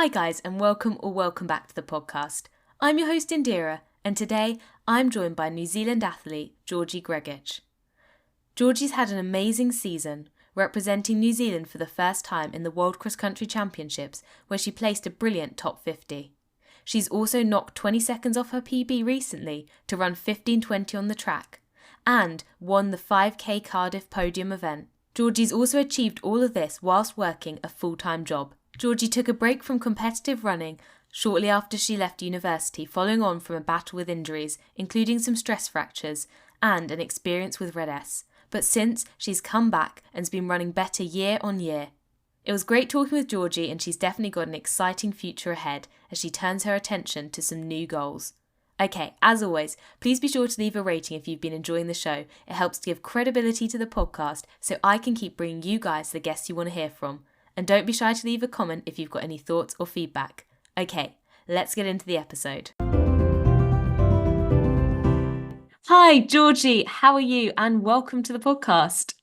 Hi guys, and welcome back to the podcast. I'm your host Indira, and today I'm joined by New Zealand athlete Georgie Grgec. Georgie's had an amazing season, representing New Zealand for the first time in the World Cross Country Championships, where she placed a brilliant top 50. She's also knocked 20 seconds off her PB recently to run 15:20 on the track, and won the 5K Cardiff podium event. Georgie's also achieved all of this whilst working a full-time job. Georgie took a break from competitive running shortly after she left university, following on from a battle with injuries, including some stress fractures and an experience with Red S. But since, she's come back and's been running better year on year. It was great talking with Georgie, and she's definitely got an exciting future ahead as she turns her attention to some new goals. Okay, as always, please be sure to leave a rating if you've been enjoying the show. It helps to give credibility to the podcast so I can keep bringing you guys the guests you want to hear from. And don't be shy to leave a comment if you've got any thoughts or feedback. Okay, let's get into the episode. Hi, Georgie. How are you? And welcome to the podcast.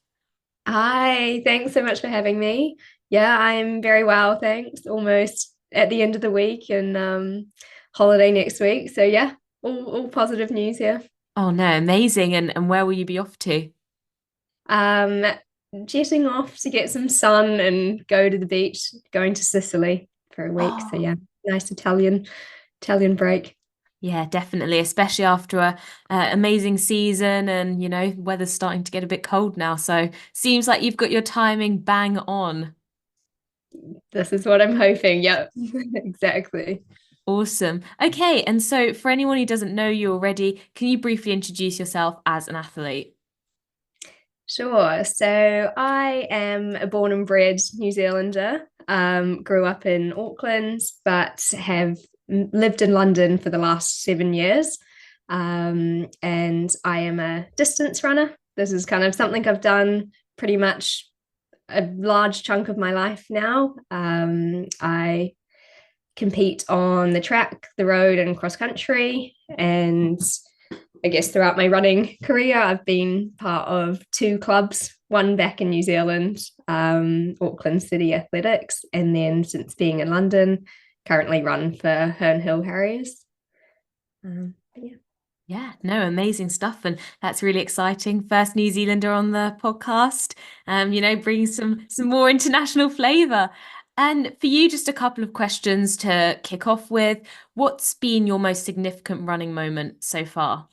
Hi, thanks so much for having me. Yeah, I'm very well, thanks. Almost at the end of the week and holiday next week. So yeah, all positive news here. Oh no, amazing. And where will you be off to? Um, Jetting off to get some sun and go to the beach, going to Sicily for a week. So Oh, yeah, nice Italian break. yeah, definitely, especially after a amazing season, and weather's starting to get a bit cold now, so seems like you've got your timing bang on. This is what I'm hoping. Yep, exactly. Awesome. Okay, and so for anyone who doesn't know you already, can you briefly introduce yourself as an athlete? Sure. So I am a born and bred New Zealander. Grew up in Auckland, but have lived in London for the last 7 years. And I am a distance runner. This is kind of something I've done pretty much a large chunk of my life now. I compete on the track, the road, and cross country. And I guess throughout my running career, I've been part of two clubs, one back in New Zealand, Auckland City Athletics, and then since being in London, currently run for Herne Hill Harriers. Yeah. Yeah, no, amazing stuff. And that's really exciting. First New Zealander on the podcast, bringing some more international flavour. And for you, just a couple of questions to kick off with. What's been your most significant running moment so far?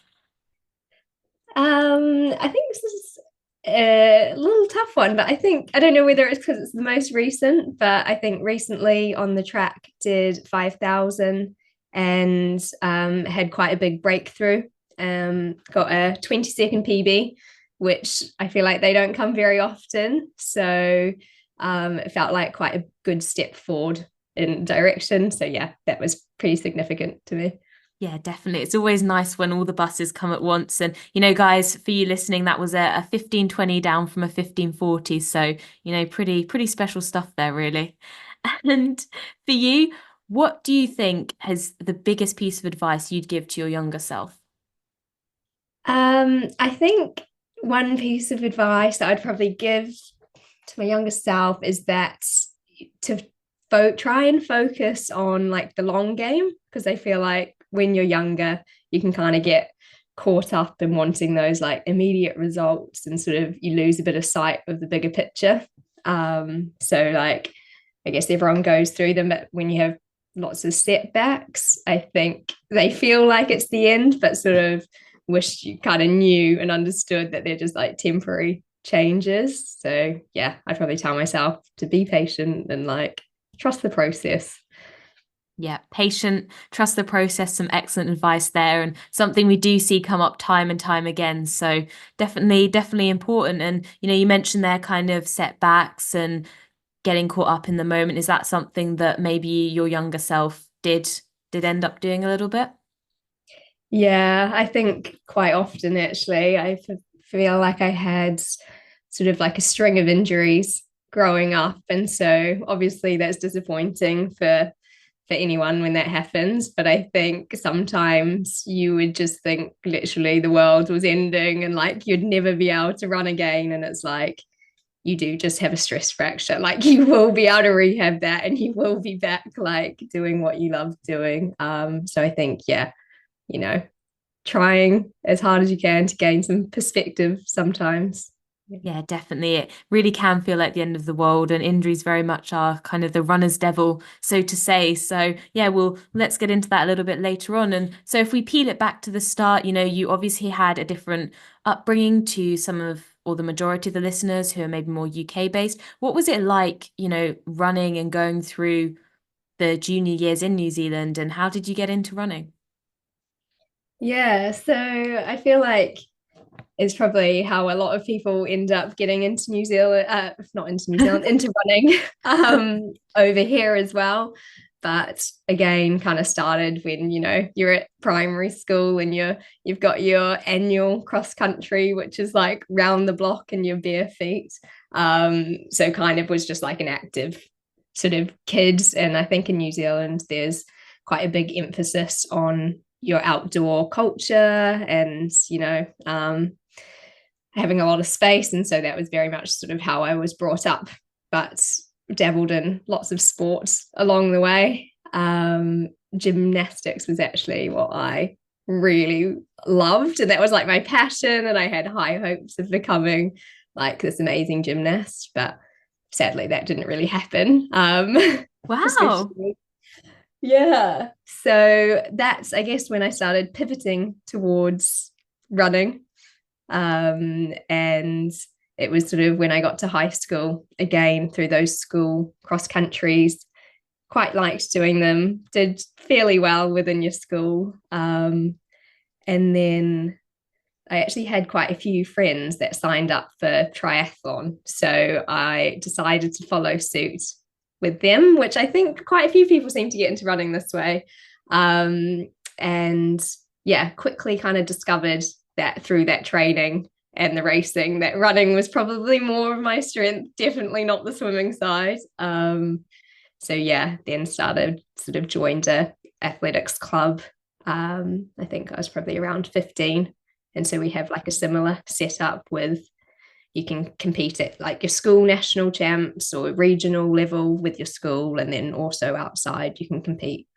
I think this is a little tough one, but I think I don't know whether it's because it's the most recent, but I think recently on the track did 5,000 and had quite a big breakthrough. Got a 20-second PB, which I feel like they don't come very often. So it felt like quite a good step forward in direction. So yeah, that was pretty significant to me. Yeah, definitely. It's always nice when all the buses come at once. And, guys, for you listening, that was a 15:20 down from a 15:40. So, pretty special stuff there, really. And for you, what do you think is the biggest piece of advice you'd give to your younger self? I think one piece of advice that I'd probably give to my younger self is that to try and focus on like the long game, because I feel like when you're younger, you can kind of get caught up in wanting those like immediate results and sort of you lose a bit of sight of the bigger picture. So like I guess everyone goes through them, but when you have lots of setbacks, I think they feel like it's the end, but sort of wish you kind of knew and understood that they're just like temporary changes. So yeah, I probably tell myself to be patient and like trust the process. Yeah, patient, trust the process, some excellent advice there, and something we do see come up time and time again. So definitely important. And you mentioned there kind of setbacks and getting caught up in the moment. Is that something that maybe your younger self did end up doing a little bit? Yeah, I think quite often actually, feel like I had sort of like a string of injuries growing up. And so obviously that's disappointing for anyone when that happens. But I think sometimes you would just think literally the world was ending and like you'd never be able to run again. And it's like you do just have a stress fracture. Like you will be able to rehab that and you will be back like doing what you love doing. So I think, yeah, you know, trying as hard as you can to gain some perspective sometimes. Yeah, definitely. It really can feel like the end of the world, and injuries very much are kind of the runner's devil, so to say. So, yeah, well, let's get into that a little bit later on. And so, if we peel it back to the start, you obviously had a different upbringing to some of, or the majority of the listeners who are maybe more UK based. What was it like, running and going through the junior years in New Zealand, and how did you get into running? Yeah, so I feel like is probably how a lot of people end up getting into New Zealand, not into New Zealand, into running over here as well. But again, kind of started when you're at primary school and you've got your annual cross country, which is like round the block in your bare feet. So kind of was just like an active sort of kids. And I think in New Zealand, there's quite a big emphasis on your outdoor culture and having a lot of space. And so that was very much sort of how I was brought up, but dabbled in lots of sports along the way. Gymnastics was actually what I really loved. And that was like my passion. And I had high hopes of becoming like this amazing gymnast. But sadly, that didn't really happen. Wow. Yeah. So that's, I guess, when I started pivoting towards running. And it was sort of when I got to high school, again, through those school cross countries, quite liked doing them, did fairly well within your school. And then I actually had quite a few friends that signed up for triathlon. So I decided to follow suit with them, which I think quite a few people seem to get into running this way. And yeah, quickly kind of discovered that through that training and the racing, that running was probably more of my strength, definitely not the swimming side. So yeah, then started sort of joined a athletics club. I think I was probably around 15. And so we have like a similar setup with you can compete at like your school national champs or regional level with your school, and then also outside you can compete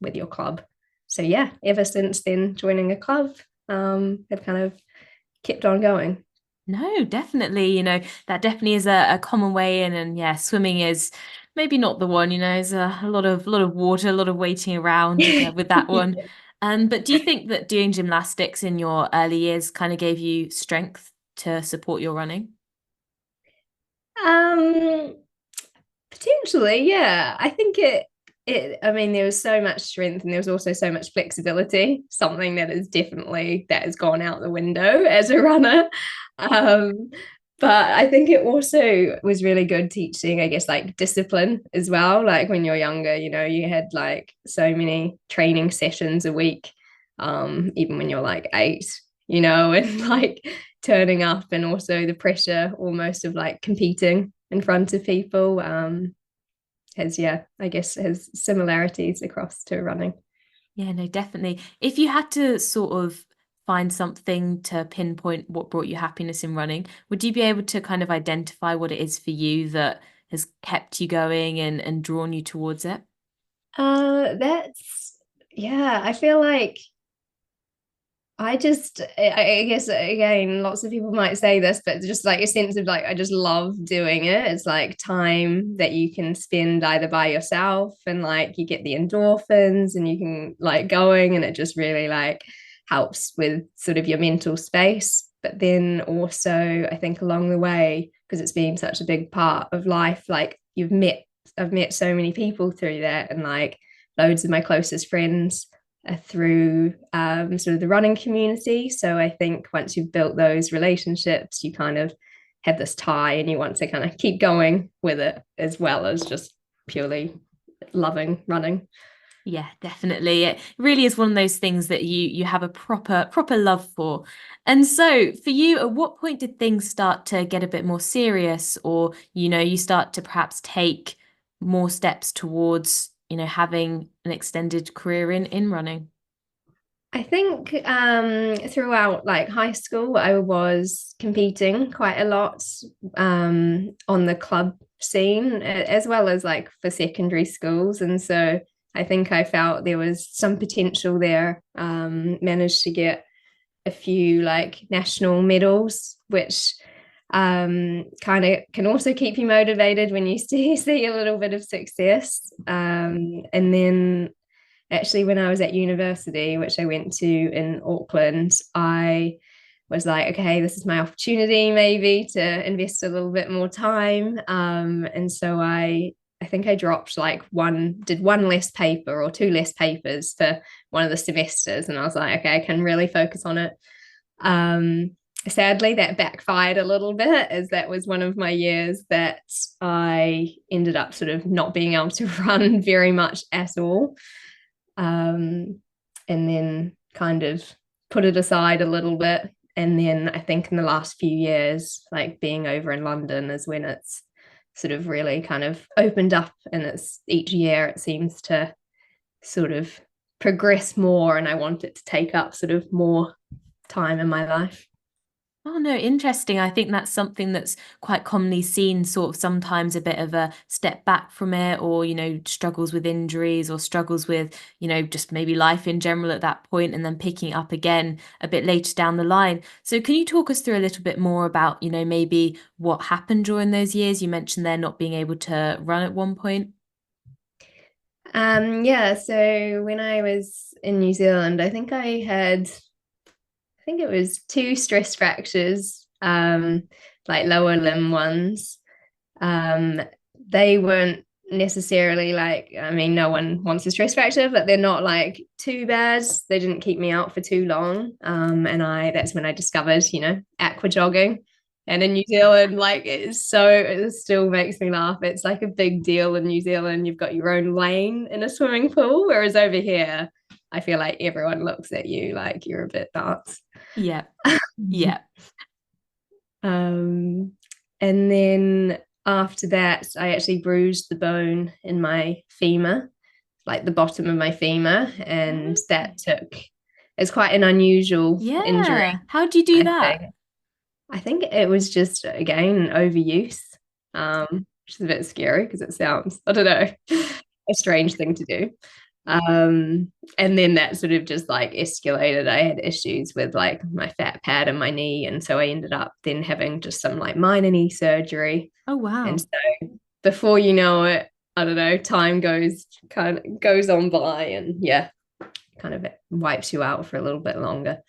with your club. So yeah, ever since then joining a club, have kind of kept on going. No, definitely. That definitely is a common way in, and yeah, swimming is maybe not the one. There's a lot of water, a lot of waiting around with that one. But do you think that doing gymnastics in your early years kind of gave you strength to support your running? um Potentially, yeah. I think I mean, there was so much strength and there was also so much flexibility, something that is definitely that has gone out the window as a runner. Um, but I think it also was really good teaching, I guess, like discipline as well. Like when you're younger, you had like so many training sessions a week, even when you're like 8, and like turning up and also the pressure almost of like competing in front of people has yeah I guess has similarities across to running. Yeah, no, definitely. If you had to sort of find something to pinpoint what brought you happiness in running, would you be able to kind of identify what it is for you that has kept you going and drawn you towards it? That's yeah, I feel like I guess again, lots of people might say this, but just like a sense of like, I just love doing it. It's like time that you can spend either by yourself and like you get the endorphins and you can like going and it just really like helps with sort of your mental space. But then also, I think along the way, because it's been such a big part of life, like I've met so many people through that and like loads of my closest friends through sort of the running community. So I think once you've built those relationships, you kind of have this tie and you want to kind of keep going with it as well as just purely loving running. Yeah, definitely. It really is one of those things that you have a proper love for. And so for you, at what point did things start to get a bit more serious, or you start to perhaps take more steps towards, having an extended career in running? I think throughout like high school, I was competing quite a lot on the club scene, as well as like for secondary schools. And so I think I felt there was some potential there. Managed to get a few like national medals, which kind of can also keep you motivated when you see a little bit of success. And then actually, when I was at university, which I went to in Auckland, I was like, okay, this is my opportunity maybe to invest a little bit more time. And so I think I dropped like did one less paper or two less papers for one of the semesters. And I was like, okay, I can really focus on it. Um, Sadly, that backfired a little bit, as that was one of my years that I ended up sort of not being able to run very much at all. And then kind of put it aside a little bit. And then I think in the last few years, like being over in London is when it's sort of really kind of opened up, and it's each year it seems to sort of progress more, and I want it to take up sort of more time in my life. Oh, no, interesting. I think that's something that's quite commonly seen, sort of sometimes a bit of a step back from it, or, struggles with injuries or struggles with, just maybe life in general at that point, and then picking it up again a bit later down the line. So can you talk us through a little bit more about, maybe what happened during those years? You mentioned there not being able to run at one point. Yeah, so when I was in New Zealand, I think it was two stress fractures, like lower limb ones. Um, they weren't necessarily like, I mean, no one wants a stress fracture, but they're not like too bad. They didn't keep me out for too long. And that's when I discovered, aqua jogging. And in New Zealand, like it still makes me laugh. It's like a big deal in New Zealand. You've got your own lane in a swimming pool, whereas over here, I feel like everyone looks at you like you're a bit nuts. Yeah. Yeah. Um, and then after that, I actually bruised the bone in my femur, like the bottom of my femur, and it's quite an unusual injury, Yeah. How do you do I that? think. I think it was just again overuse, which is a bit scary because it sounds, I don't know, a strange thing to do. And then that sort of just like escalated. I had issues with like my fat pad in my knee, and so I ended up then having just some like minor knee surgery. Oh, And wow. so before you know it, I don't know, time goes on by, and yeah, kind of wipes you out for a little bit longer.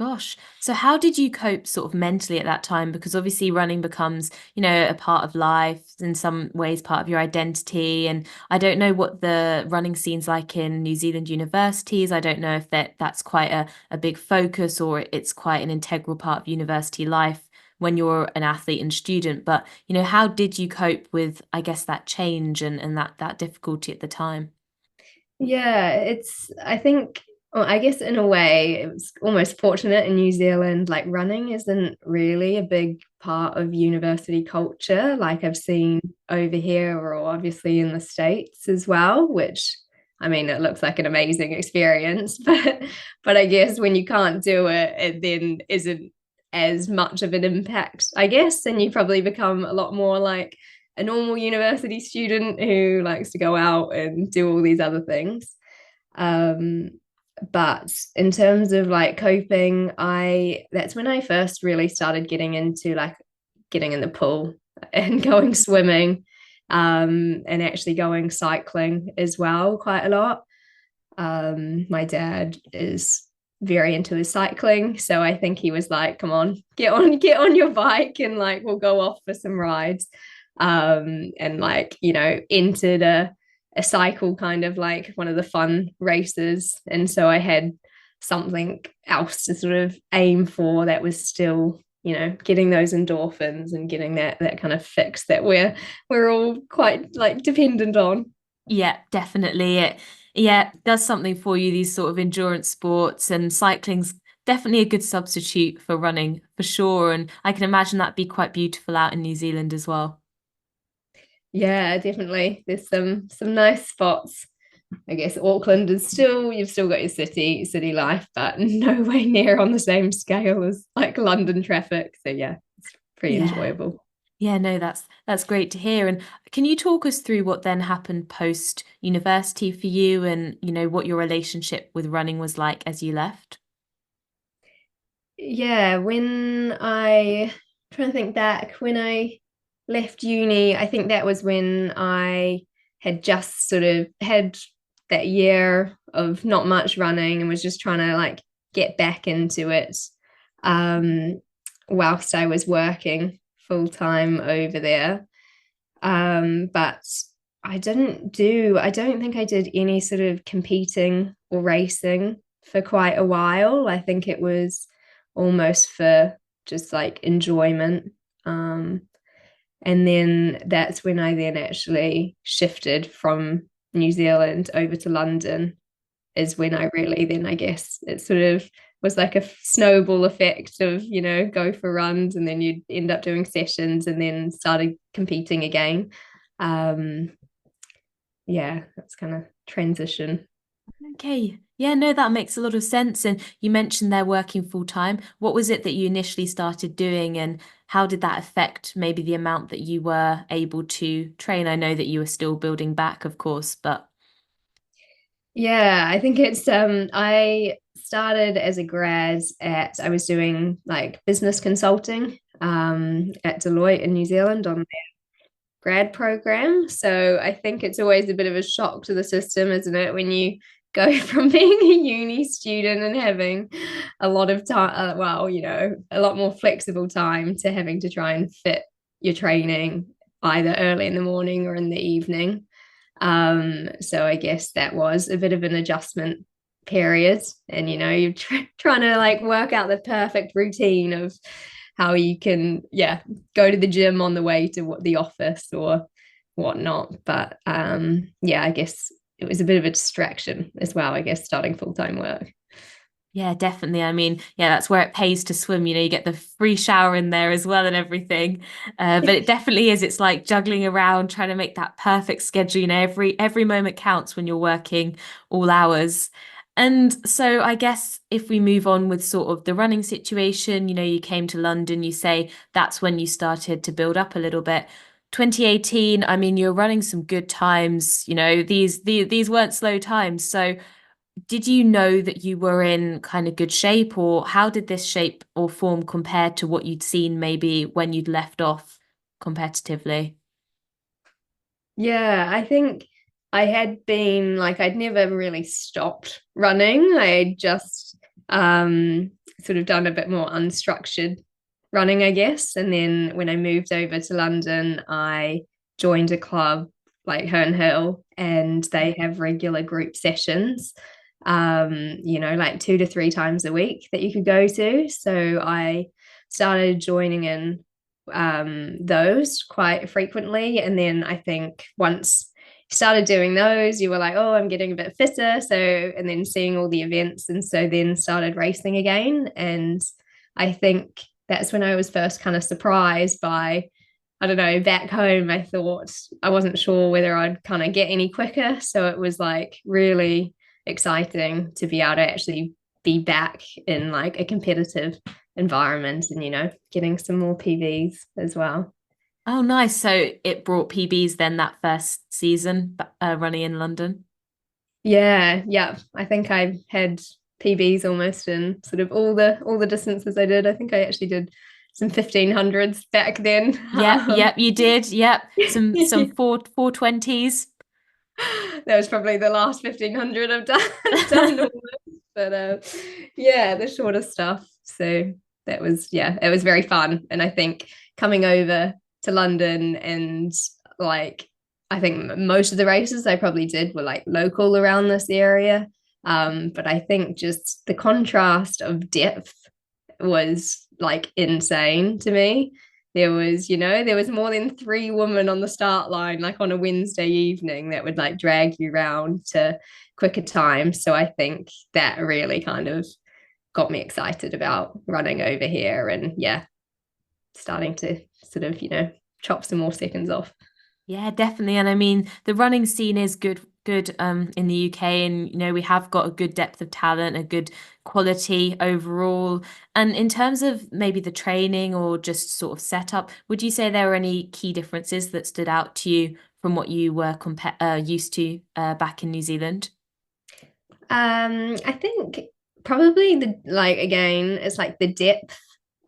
Gosh. So how did you cope sort of mentally at that time? Because obviously running becomes, a part of life, in some ways part of your identity. And I don't know what the running scene's like in New Zealand universities. I don't know if that's quite a big focus, or it's quite an integral part of university life when you're an athlete and student. But, how did you cope with, I guess, that change and that difficulty at the time? Yeah, I think, well, I guess in a way, it was almost fortunate in New Zealand. Like running isn't really a big part of university culture, like I've seen over here or obviously in the States as well, which I mean, it looks like an amazing experience, but I guess when you can't do it, it then isn't as much of an impact, I guess, and you probably become a lot more like a normal university student who likes to go out and do all these other things. Um, but in terms of like coping, I that's when I first really started getting into like getting in the pool and going swimming, and actually going cycling as well quite a lot. My dad is very into his cycling, so I think he was like, "Come on, get on your bike, and like we'll go off for some rides." And like entered a cycle, kind of like one of the fun races, and so I had something else to sort of aim for that was still getting those endorphins and getting that kind of fix that we're all quite like dependent on. Yeah, definitely. Yeah, does something for you, these sort of endurance sports, and cycling's definitely a good substitute for running for sure. And I can imagine that'd be quite beautiful out in New Zealand as well. Yeah, definitely. There's some nice spots. I guess Auckland is still, you've still got your city life, but nowhere near on the same scale as like London traffic. So yeah, it's pretty Yeah. enjoyable. Yeah, no, that's great to hear. And can you talk us through what then happened post university for you and, what your relationship with running was like as you left? Yeah, trying to think back, when I left uni, I think that was when I had just sort of had that year of not much running and was just trying to like get back into it, um, whilst I was working full time over there. But I don't think I did any sort of competing or racing for quite a while. I think it was almost for just like enjoyment. Um, and then that's when I then actually shifted from New Zealand over to London, is when I really then, I guess it sort of was like a snowball effect of, go for runs and then you'd end up doing sessions and then started competing again. Um, yeah, that's kind of transition. Okay. Yeah, no, that makes a lot of sense. And you mentioned they're working full time. What was it that you initially started doing, and how did that affect maybe the amount that you were able to train? I know that you were still building back, of course, but Yeah, I think it's I started as a grad at I was doing like business consulting at Deloitte in New Zealand on grad program. So I think it's always a bit of a shock to the system, isn't it, when you go from being a uni student and having a lot of time, a lot more flexible time, to having to try and fit your training either early in the morning or in the evening. So I guess that was a bit of an adjustment period. And, you're trying to like work out the perfect routine of how you can, yeah, go to the gym on the way to the office or whatnot. But yeah, I guess it was a bit of a distraction as well, I guess, starting full-time work. yeah, definitely. I mean, yeah, that's where it pays to swim. You get the free shower in there as well and everything. But it definitely is. It's like juggling around, trying to make that perfect schedule. Every moment counts when you're working all hours. And so I guess if we move on with sort of the running situation, you came to London, you say that's when you started to build up a little bit. 2018, I mean, you're running some good times. These weren't slow times. So did you know that you were in kind of good shape, or how did this shape or form compare to what you'd seen maybe when you'd left off competitively? Yeah, I think I had been like, I'd never really stopped running. I had just sort of done a bit more unstructured running, I guess. And then when I moved over to London, I joined a club like Herne Hill, and they have regular group sessions, like 2 to 3 times a week that you could go to. So I started joining in those quite frequently. And then I think once you started doing those, you were like, oh, I'm getting a bit fitter. So, and then seeing all the events. And so then started racing again. And I think that's when I was first kind of surprised by, I don't know, back home, I thought I wasn't sure whether I'd kind of get any quicker. So it was like really exciting to be able to actually be back in like a competitive environment and, getting some more PVs as well. Oh, nice. So it brought PBs then that first season, running in London. Yeah, yeah. I think I had PBs almost in sort of all the distances I did. I think I actually did some 1500s back then. Yep, yep, you did. Yep. Some 420s. That was probably the last 1500 I've done almost. But yeah, the shorter stuff. So that was, yeah, it was very fun. And I think coming over to London and like, I think most of the races I probably did were like local around this area. But I think just the contrast of depth was like insane to me. There was more than 3 women on the start line, like on a Wednesday evening, that would like drag you round to quicker times. So I think that really kind of got me excited about running over here and yeah, starting to sort of, chop some more seconds off. Yeah, definitely. And I mean, the running scene is good good in the UK, and we have got a good depth of talent, a good quality overall. And in terms of maybe the training or just sort of setup, would you say there were any key differences that stood out to you from what you were used to back in New Zealand? I think probably again, it's like the depth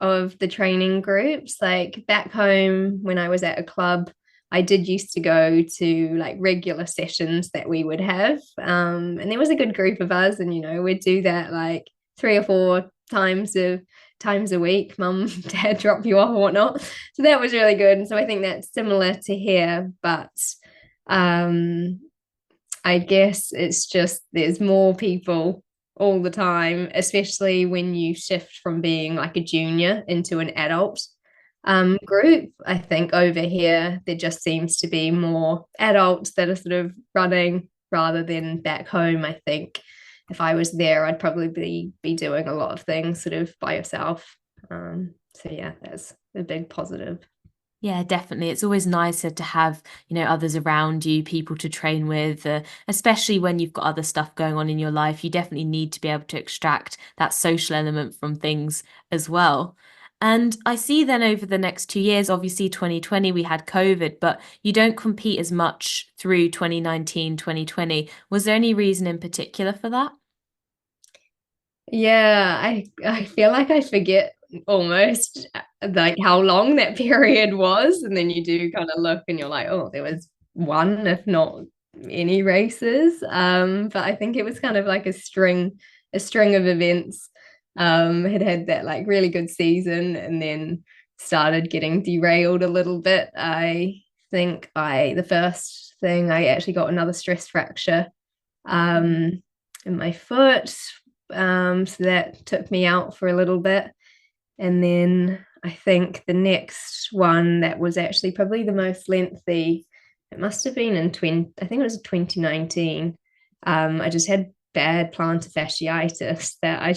of the training groups. Like back home when I was at a club, I did used to go to like regular sessions that we would have. And there was a good group of us, and we'd do that like 3 or 4 times a week. Mum, dad drop you off or whatnot. So that was really good. And so I think that's similar to here, but um I guess it's just there's more people all the time, especially when you shift from being like a junior into an adult group. I think over here there just seems to be more adults that are sort of running rather than back home. I think if I was there, I'd probably be doing a lot of things sort of by yourself. So yeah, that's a big positive. Yeah, definitely. It's always nicer to have, others around you, people to train with, especially when you've got other stuff going on in your life. You definitely need to be able to extract that social element from things as well. And I see then over the next 2 years, obviously 2020, we had COVID, but you don't compete as much through 2019, 2020. Was there any reason in particular for that? Yeah, I feel like I forget almost like how long that period was, and then you do kind of look and you're like, oh, there was one, if not any races. But I think it was kind of like a string of events. Had that like really good season and then started getting derailed a little bit. I think the first thing I actually got another stress fracture in my foot. So that took me out for a little bit. And then I think the next one that was actually probably the most lengthy, it must have been I think it was 2019. I just had bad plantar fasciitis that I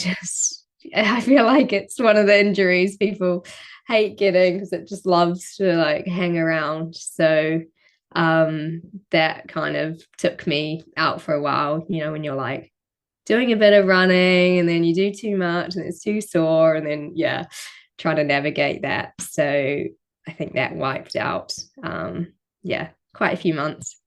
feel like it's one of the injuries people hate getting because it just loves to like hang around. So that kind of took me out for a while, when you're like doing a bit of running and then you do too much and it's too sore and then yeah, trying to navigate that. So I think that wiped out yeah, quite a few months.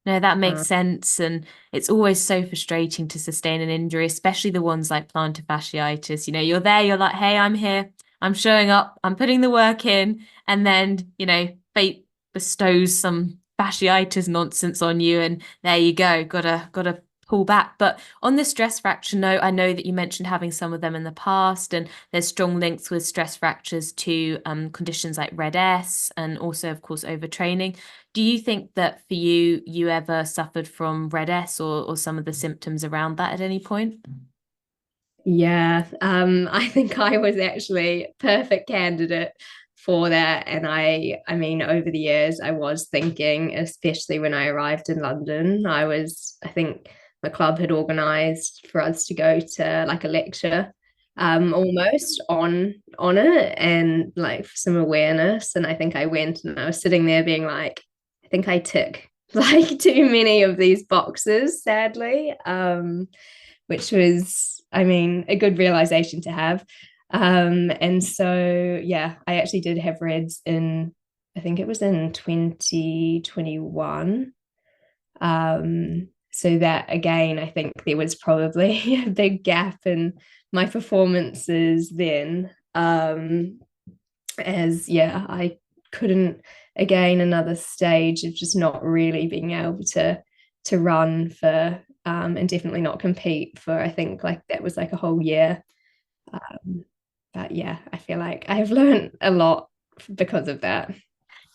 No, that makes Um, sense. And it's always so frustrating to sustain an injury, especially the ones like plantar fasciitis. You're there, you're like, hey, I'm here, I'm showing up, I'm putting the work in. And then, fate bestows some fasciitis nonsense on you. And there you go, gotta pull back. But on the stress fracture note, I know that you mentioned having some of them in the past, and there's strong links with stress fractures to conditions like red S and also, of course, overtraining. Do you think that for you, you ever suffered from red S or some of the symptoms around that at any point? yeah, I think I was actually perfect candidate for that. And I mean, over the years, I was thinking, especially when I arrived in London, I think my club had organized for us to go to like a lecture almost on it and like for some awareness. And I think I went and I was sitting there being like, I think I tick like too many of these boxes, sadly. Which was, I mean, a good realization to have. And so, yeah, I actually did have reds I think it was in 2021. So that again, I think there was probably a big gap in my performances then. As yeah, I couldn't again another stage of just not really being able to run for and definitely not compete for I think like that was like a whole year. Um, but yeah, I feel like I've learned a lot because of that.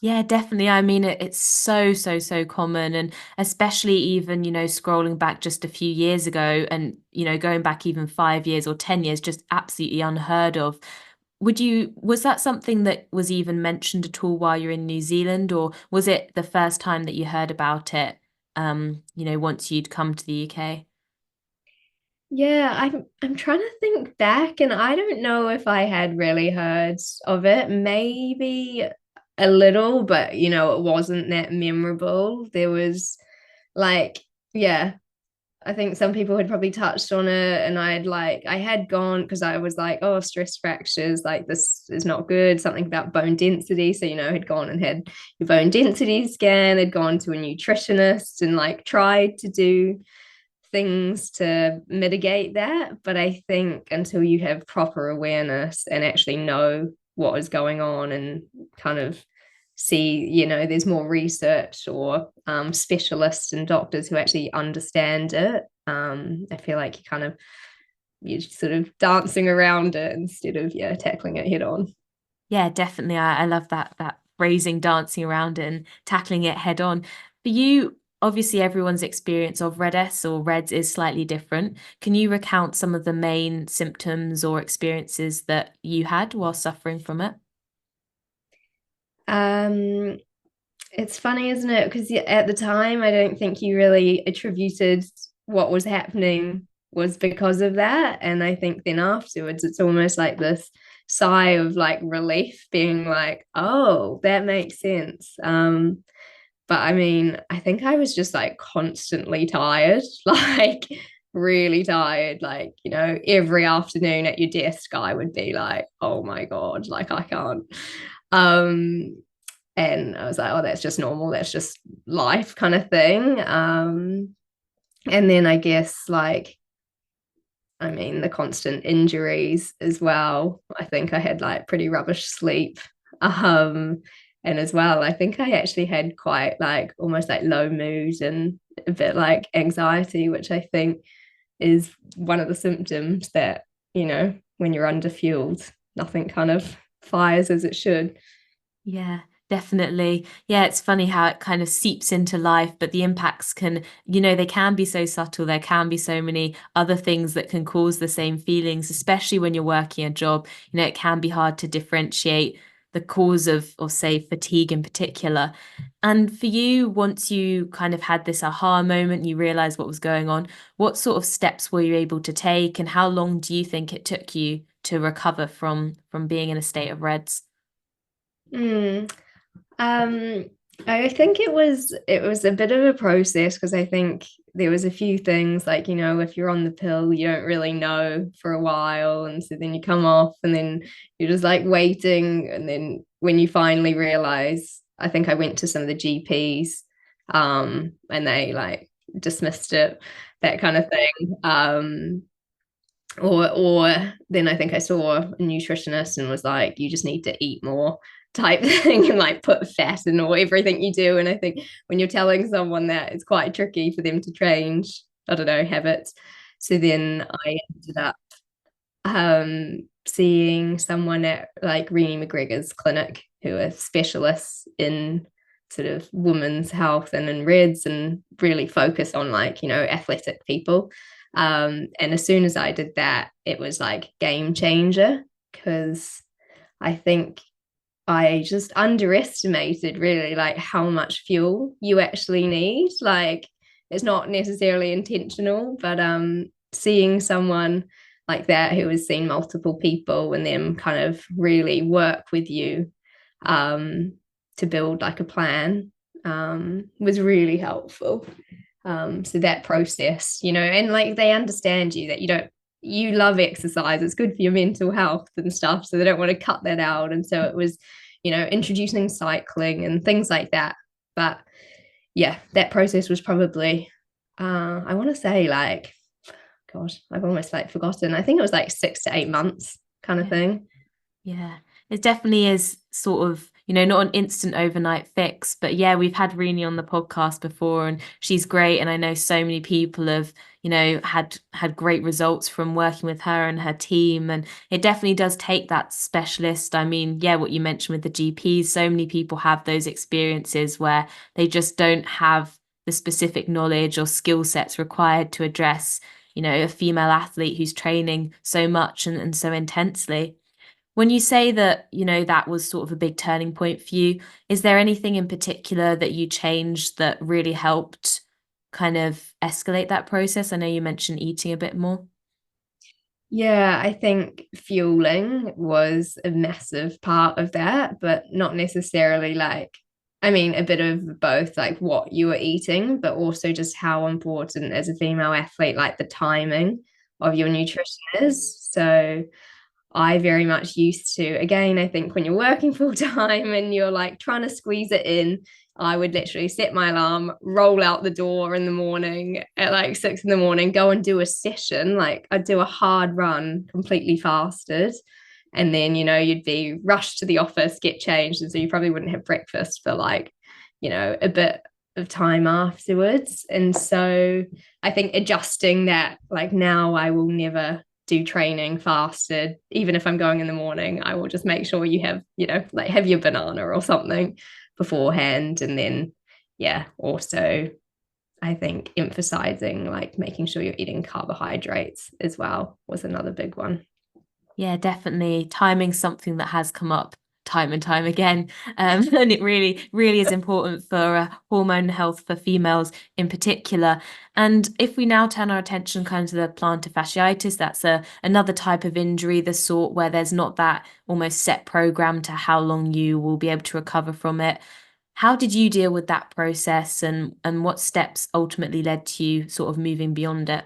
Yeah, definitely. I mean, it's so, so, so common. And especially even, scrolling back just a few years ago and, going back even 5 years or 10 years, just absolutely unheard of. Was that something that was even mentioned at all while you're in New Zealand, or was it the first time that you heard about it, once you'd come to the UK? Yeah, I'm trying to think back, and I don't know if I had really heard of it. Maybe a little, but it wasn't that memorable. There was like yeah, I think some people had probably touched on it, and I had gone because I was like, oh, stress fractures, like this is not good. Something about bone density. So, had gone and had your bone density scan, had gone to a nutritionist and like tried to do things to mitigate that. But I think until you have proper awareness and actually know what is going on and kind of see, there's more research or specialists and doctors who actually understand it. I feel like you're sort of dancing around it instead of tackling it head on. Yeah, definitely. I love that phrasing, dancing around it and tackling it head on. For you, obviously everyone's experience of RED-S or REDS is slightly different. Can you recount some of the main symptoms or experiences that you had while suffering from it? Um, it's funny, isn't it? Because at the time, I don't think you really attributed what was happening was because of that. And I think then afterwards, it's almost like this sigh of like relief, being like, oh, that makes sense. But I mean, I think I was just like constantly tired, like really tired. Like, every afternoon at your desk, I would be like, oh my God, like I can't. Um, and I was like, oh, that's just normal. That's just life kind of thing. And then I guess like, I mean, the constant injuries as well. I think I had like pretty rubbish sleep. Um, and as well, I think I actually had quite like almost like low mood and a bit like anxiety, which I think is one of the symptoms that, when you're underfueled, nothing kind of fires as it should. Yeah, definitely. Yeah, it's funny how it kind of seeps into life, but the impacts can, they can be so subtle. There can be so many other things that can cause the same feelings, especially when you're working a job. It can be hard to differentiate the cause of say, fatigue in particular. And for you, once you kind of had this aha moment, you realized what was going on, what sort of steps were you able to take, and how long do you think it took you to recover from being in a state of REDS? Mm. Um, I think it was a bit of a process because I think there was a few things like, if you're on the pill, you don't really know for a while. And so then you come off and then you're just like waiting. And then when you finally realize, I think I went to some of the GPs, and they like dismissed it, that kind of thing. Or then I think I saw a nutritionist and was like, you just need to eat more type thing and like put fat in or everything you do. And I think when you're telling someone that, it's quite tricky for them to change, I don't know, habits. So then I ended up seeing someone at like Rennie McGregor's clinic who are specialists in sort of women's health and in REDS and really focus on like, athletic people. And as soon as I did that, it was like game changer because I think I just underestimated really like how much fuel you actually need. Like it's not necessarily intentional, but seeing someone like that who has seen multiple people and them kind of really work with you um to build like a plan was really helpful. So that process, and like they understand you that you love exercise, it's good for your mental health and stuff. So they don't want to cut that out. And so it was, introducing cycling and things like that. But yeah, that process was probably, I want to say like, gosh, I've almost like forgotten. I think it was like 6 to 8 months kind of Yeah. thing. Yeah, it definitely is sort of, not an instant overnight fix, but yeah, we've had Renee on the podcast before and she's great. And I know so many people have, had great results from working with her and her team. And it definitely does take that specialist. I mean, yeah, what you mentioned with the GPs, so many people have those experiences where they just don't have the specific knowledge or skill sets required to address, a female athlete who's training so much and so intensely. When you say that, that was sort of a big turning point for you, is there anything in particular that you changed that really helped kind of escalate that process? I know you mentioned eating a bit more. Yeah, I think fueling was a massive part of that, but not necessarily like I mean, a bit of both, like what you were eating, but also just how important as a female athlete, like the timing of your nutrition is. So I very much used to, again, I think when you're working full time and you're like trying to squeeze it in, I would literally set my alarm, roll out the door in the morning at like 6 in the morning, go and do a session. Like I'd do a hard run completely fasted. And then, you'd be rushed to the office, get changed. And so you probably wouldn't have breakfast for like, a bit of time afterwards. And so I think adjusting that, like now I will never do training fasted. Even if I'm going in the morning, I will just make sure you have, like have your banana or something beforehand. And then, yeah, also I think emphasizing like making sure you're eating carbohydrates as well was another big one. Yeah, definitely. Timing's something that has come up time and time again. And it really, really is important for hormone health for females in particular. And if we now turn our attention kind of to the plantar fasciitis, that's another type of injury, the sort where there's not that almost set program to how long you will be able to recover from it. How did you deal with that process, and what steps ultimately led to you sort of moving beyond it?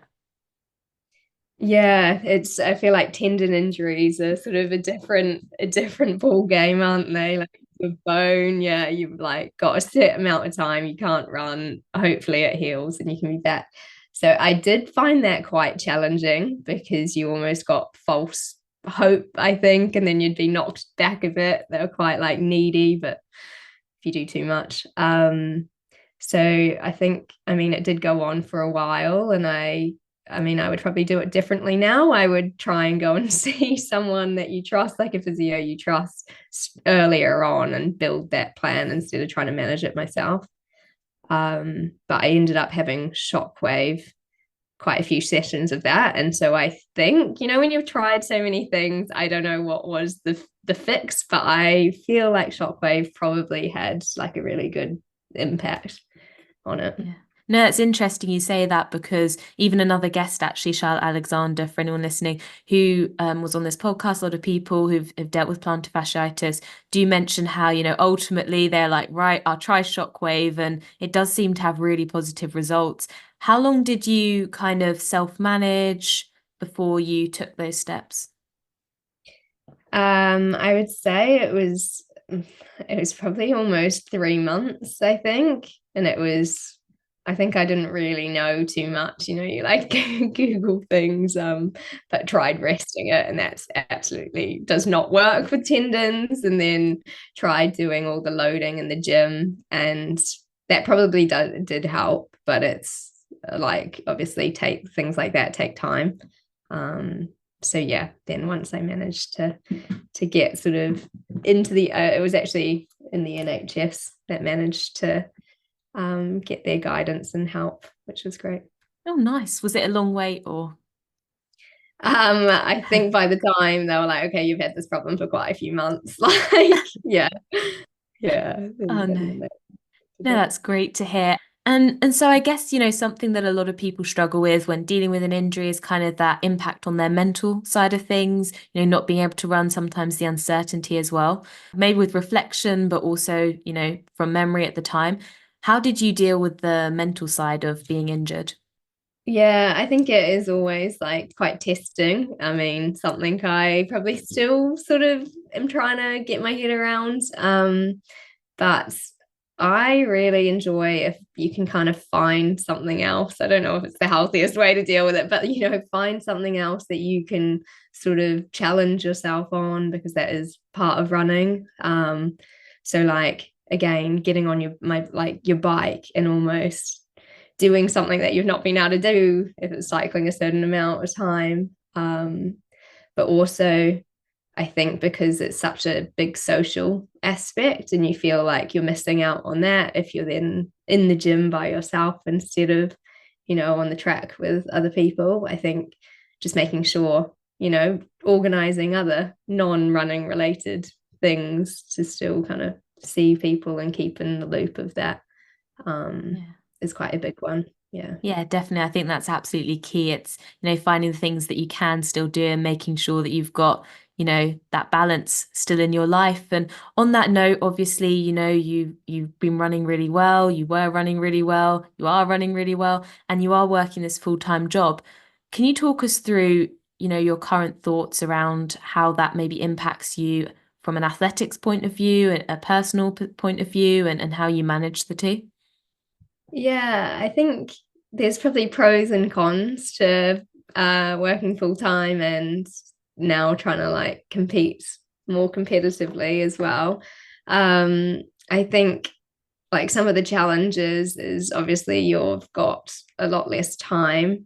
Yeah, I feel like tendon injuries are sort of a different ball game, aren't they? Like the bone, yeah, you've like got a set amount of time, you can't run. Hopefully it heals and you can be back. So I did find that quite challenging because you almost got false hope, I think, and then you'd be knocked back a bit. They were quite like needy, but if you do too much. So I think, I mean, it did go on for a while, and I mean, I would probably do it differently now. I would try and go and see someone that you trust, like a physio you trust, earlier on and build that plan instead of trying to manage it myself. But I ended up having shockwave quite a few sessions of that. And so I think, when you've tried so many things, I don't know what was the fix, but I feel like shockwave probably had like a really good impact on it. Yeah. No, it's interesting you say that because even another guest, actually, Charlotte Alexander, for anyone listening, who was on this podcast, a lot of people who've dealt with plantar fasciitis do mention how, ultimately they're like, right, I'll try shockwave, and it does seem to have really positive results. How long did you kind of self-manage before you took those steps? I would say it was probably almost 3 months, I think. And I think I didn't really know too much, you like Google things, but tried resting it, and that's absolutely does not work with tendons. And then tried doing all the loading in the gym, and that probably did help, but it's like obviously take things like that take time. So yeah, then once I managed to get sort of into it was actually in the NHS that managed to get their guidance and help, which was great. Oh, nice. Was it a long wait or? I think by the time they were like, okay, you've had this problem for quite a few months, like yeah, yeah. Oh, no. No, that's great to hear. And so I guess, something that a lot of people struggle with when dealing with an injury is kind of that impact on their mental side of things, not being able to run, sometimes the uncertainty as well, maybe with reflection, but also, from memory at the time. How did you deal with the mental side of being injured? Yeah, I think it is always like quite testing. I mean, something I probably still sort of am trying to get my head around. But I really enjoy if you can kind of find something else. I don't know if it's the healthiest way to deal with it, but find something else that you can sort of challenge yourself on, because that is part of running. So like again, getting on your bike and almost doing something that you've not been able to do if it's cycling a certain amount of time. But also I think because it's such a big social aspect and you feel like you're missing out on that if you're then in the gym by yourself instead of, on the track with other people. I think just making sure, organizing other non-running related things to still kind of see people and keep in the loop of that Yeah. is quite a big one. Yeah. Yeah, definitely. I think that's absolutely key. It's, finding the things that you can still do and making sure that you've got, that balance still in your life. And on that note, obviously, you've been running really well, you were running really well, you are running really well, and you are working this full-time job. Can you talk us through, your current thoughts around how that maybe impacts you from an athletics point of view, a personal point of view, and how you manage the two? Yeah, I think there's probably pros and cons to working full time and now trying to like compete more competitively as well. I think like some of the challenges is obviously you've got a lot less time.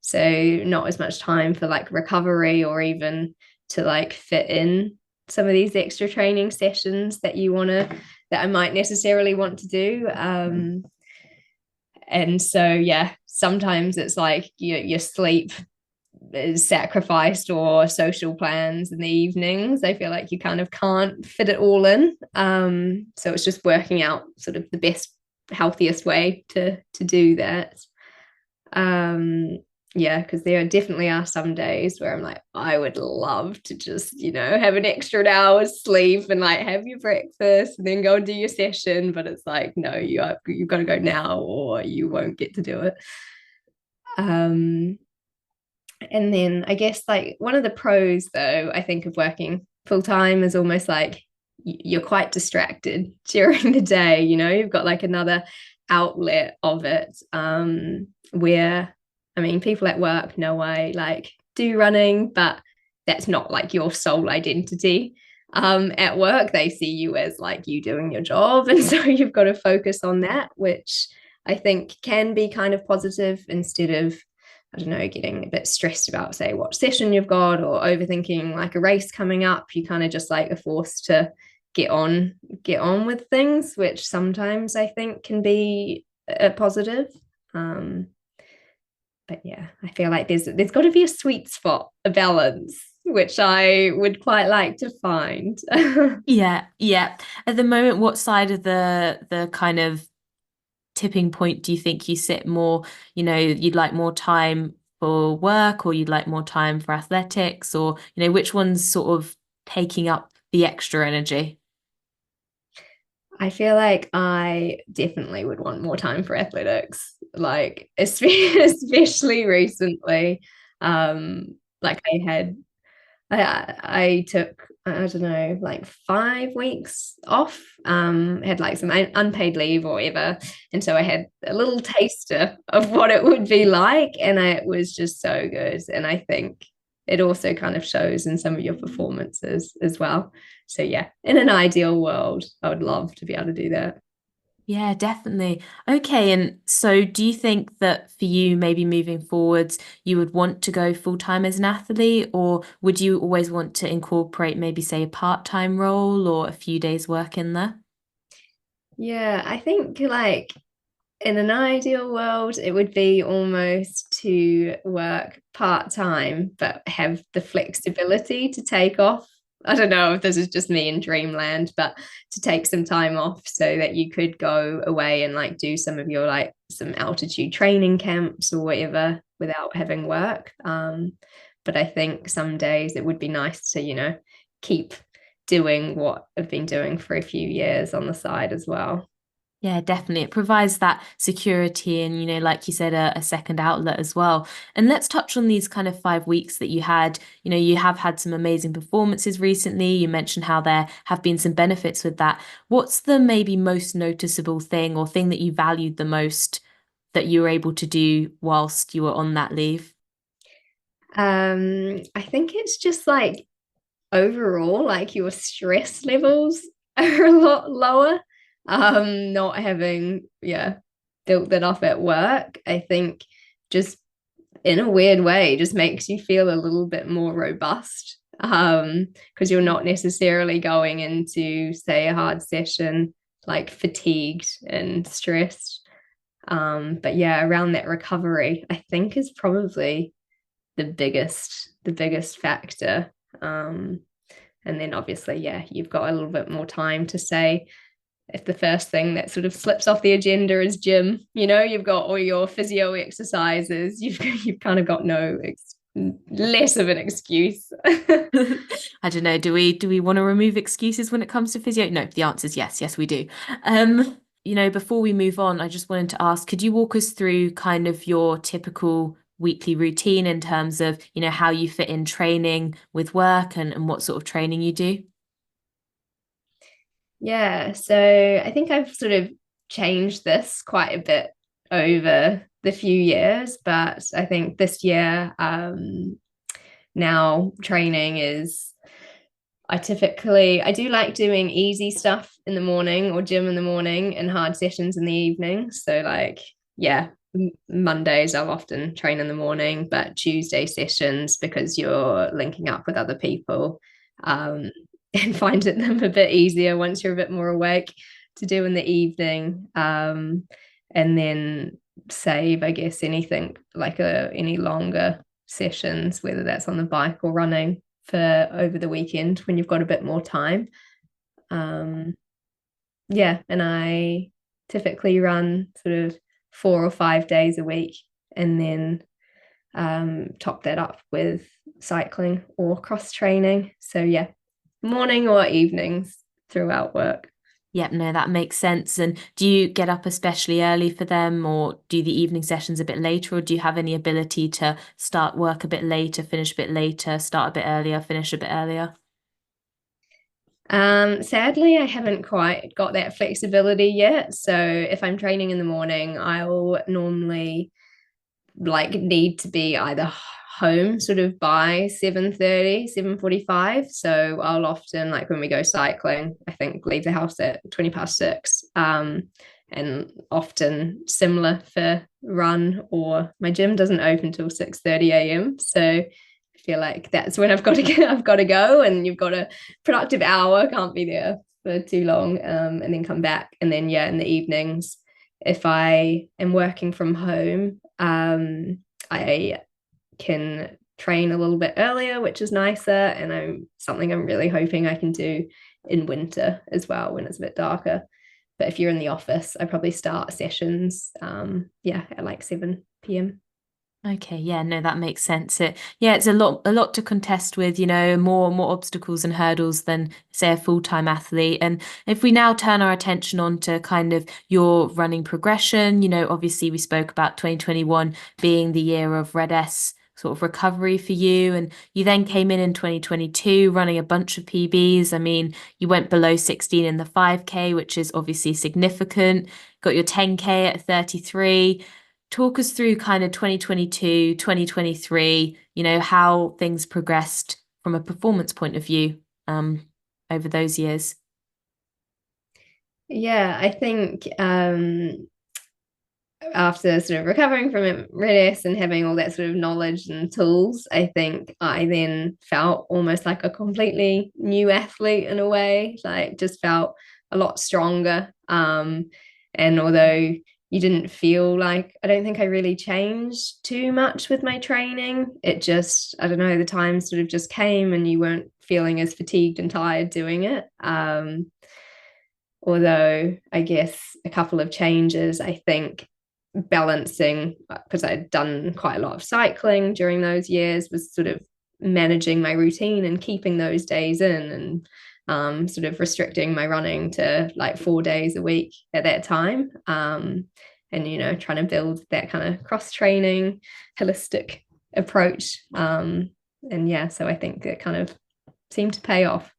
So not as much time for like recovery or even to like fit in some of these extra training sessions that I might necessarily want to do. And so yeah, sometimes it's like your sleep is sacrificed or social plans in the evenings. I feel like you kind of can't fit it all in. So it's just working out sort of the best, healthiest way to do that. Um, yeah, because there definitely are some days where I'm like, I would love to just, have an extra hour's sleep and like have your breakfast and then go and do your session. But it's like, no, you've got to go now or you won't get to do it. Um, and then I guess like one of the pros though, I think of working full time is almost like you're quite distracted during the day, you've got like another outlet of it. Where I mean people at work know I like do running, but that's not like your sole identity. At work they see you as like you doing your job, and so you've got to focus on that, which I think can be kind of positive instead of, I don't know, getting a bit stressed about, say, what session you've got or overthinking like a race coming up. You kind of just like are forced to get on with things, which sometimes I think can be a positive. But yeah, I feel like there's got to be a sweet spot, a balance, which I would quite like to find. Yeah, yeah. At the moment, what side of the kind of tipping point do you think you sit more? You'd like more time for work, or you'd like more time for athletics, or which one's sort of taking up the extra energy? I feel like I definitely would want more time for athletics, like especially recently. Like I took, I don't know, like 5 weeks off, had like some unpaid leave or whatever. And so I had a little taster of what it would be like. And it was just so good. And I think it also kind of shows in some of your performances as well. So yeah, in an ideal world, I would love to be able to do that. Yeah, definitely. Okay, and so do you think that for you, maybe moving forwards, you would want to go full time as an athlete, or would you always want to incorporate maybe, say, a part-time role or a few days work in there? Yeah, I think like in an ideal world, it would be almost to work part time, but have the flexibility to take off. I don't know if this is just me in dreamland, but to take some time off so that you could go away and like do some of your like some altitude training camps or whatever without having work. But I think some days it would be nice to, keep doing what I've been doing for a few years on the side as well. Yeah, definitely. It provides that security and, like you said, a second outlet as well. And let's touch on these kind of 5 weeks that you had. You have had some amazing performances recently. You mentioned how there have been some benefits with that. What's the maybe most noticeable thing or thing that you valued the most that you were able to do whilst you were on that leave? I think it's just like overall, like your stress levels are a lot lower. Not having, yeah, built that up at work, I think just in a weird way, just makes you feel a little bit more robust. Because you're not necessarily going into, say, a hard session like fatigued and stressed. But yeah, around that recovery, I think is probably the biggest factor. And then obviously, yeah, you've got a little bit more time to say if the first thing that sort of slips off the agenda is gym, you've got all your physio exercises, you've kind of got less of an excuse. I don't know. Do we want to remove excuses when it comes to physio? No, the answer is yes. Yes, we do. Before we move on, I just wanted to ask, could you walk us through kind of your typical weekly routine in terms of, how you fit in training with work and what sort of training you do? Yeah, so I think I've sort of changed this quite a bit over the few years, but I think this year, now training is I do like doing easy stuff in the morning or gym in the morning and hard sessions in the evening. So like, yeah, Mondays I'll often train in the morning, but Tuesday sessions because you're linking up with other people, and find it them a bit easier once you're a bit more awake to do in the evening. And then save, I guess, anything like any longer sessions, whether that's on the bike or running for over the weekend when you've got a bit more time. Um, yeah, and I typically run sort of 4 or 5 days a week and then top that up with cycling or cross training. So, yeah, morning or evenings throughout work. Yep, no, that makes sense. And do you get up especially early for them, or do the evening sessions a bit later, or do you have any ability to start work a bit later, finish a bit later, start a bit earlier, finish a bit earlier? Sadly, I haven't quite got that flexibility yet. So if I'm training in the morning, I'll normally like need to be either home sort of by 7:30, 7:45. So I'll often, like when we go cycling, I think leave the house at 20 past 6. And often similar for run, or my gym doesn't open till 6:30 a.m. So I feel like that's when I've got to go, and you've got a productive hour, can't be there for too long, and then come back. And then yeah, in the evenings, if I am working from home, I can train a little bit earlier, which is nicer, and I'm really hoping I can do in winter as well when it's a bit darker. But if you're in the office, I probably start sessions, at like 7 p.m. Okay, yeah, no, that makes sense. It's a lot to contest with, more obstacles and hurdles than say a full-time athlete. And if we now turn our attention on to kind of your running progression, obviously we spoke about 2021 being the year of Red S sort of recovery for you, and you then came in 2022 running a bunch of PBs. I mean, you went below 16 in the 5K, which is obviously significant. Got your 10K at 33. Talk us through kind of 2022, 2023, how things progressed from a performance point of view over those years. Yeah, I think after sort of recovering from REDS and having all that sort of knowledge and tools, I think I then felt almost like a completely new athlete in a way, like just felt a lot stronger. And although you didn't feel like, I don't think I really changed too much with my training. It just, I don't know, the time sort of just came and you weren't feeling as fatigued and tired doing it. Although I guess a couple of changes, I think balancing, because I'd done quite a lot of cycling during those years, was sort of managing my routine and keeping those days in, and sort of restricting my running to like 4 days a week at that time. And trying to build that kind of cross training holistic approach. And yeah, so I think it kind of seemed to pay off.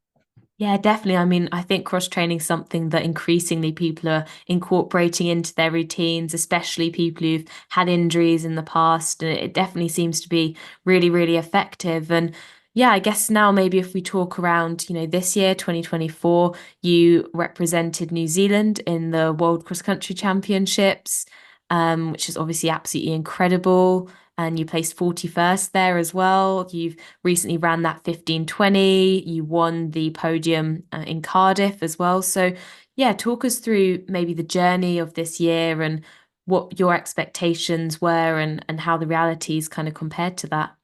Yeah, definitely. I mean, I think cross training is something that increasingly people are incorporating into their routines, especially people who've had injuries in the past. And it definitely seems to be really, really effective. And yeah, I guess now maybe if we talk around, this year, 2024, you represented New Zealand in the World Cross Country Championships, which is obviously absolutely incredible. And you placed 41st there as well. You've recently ran that 15:20. You won the podium in Cardiff as well. So, yeah, talk us through maybe the journey of this year and what your expectations were and how the realities kind of compared to that.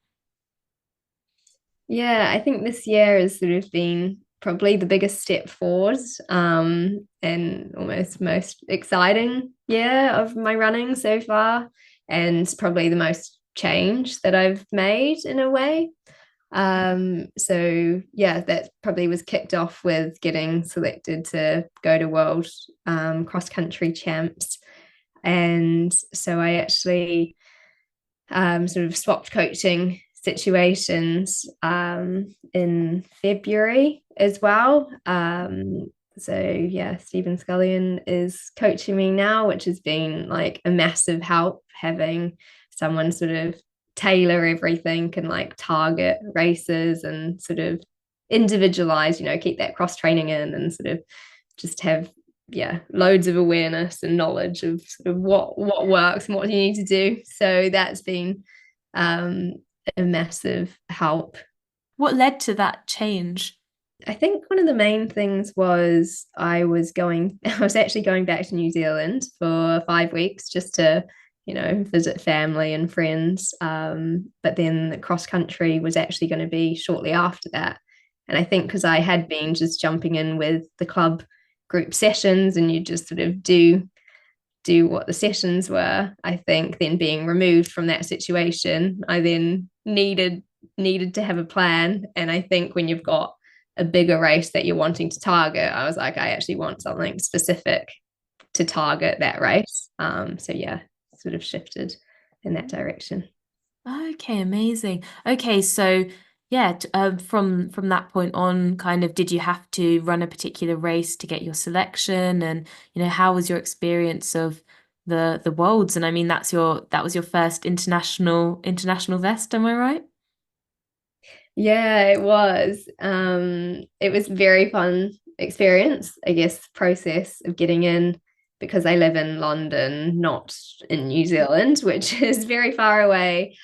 Yeah, I think this year has sort of been probably the biggest step forward, and almost most exciting year of my running so far, and probably the most change that I've made in a way. So yeah, that probably was kicked off with getting selected to go to world cross country champs. And so I actually sort of swapped coaching situations in February as well. So yeah, Stephen Scullion is coaching me now, which has been like a massive help having someone sort of tailor everything and like target races and sort of individualize, keep that cross training in and sort of just have loads of awareness and knowledge of sort of what works and what you need to do. So that's been a massive help. What led to that change? I think one of the main things was I was actually going back to New Zealand for 5 weeks just to, visit family and friends. But then the cross country was actually going to be shortly after that. And I think because I had been just jumping in with the club group sessions and you just sort of do what the sessions were, I think then being removed from that situation, I then needed to have a plan. And I think when you've got a bigger race that you're wanting to target, I was like, I actually want something specific to target that race. So yeah, sort of shifted in that direction. Okay, amazing. Okay, so yeah, from that point on, kind of, did you have to run a particular race to get your selection? And how was your experience of the Worlds? And I mean, that was your first international vest, am I right? Yeah, it was. It was very fun experience, I guess, process of getting in because I live in London, not in New Zealand, which is very far away.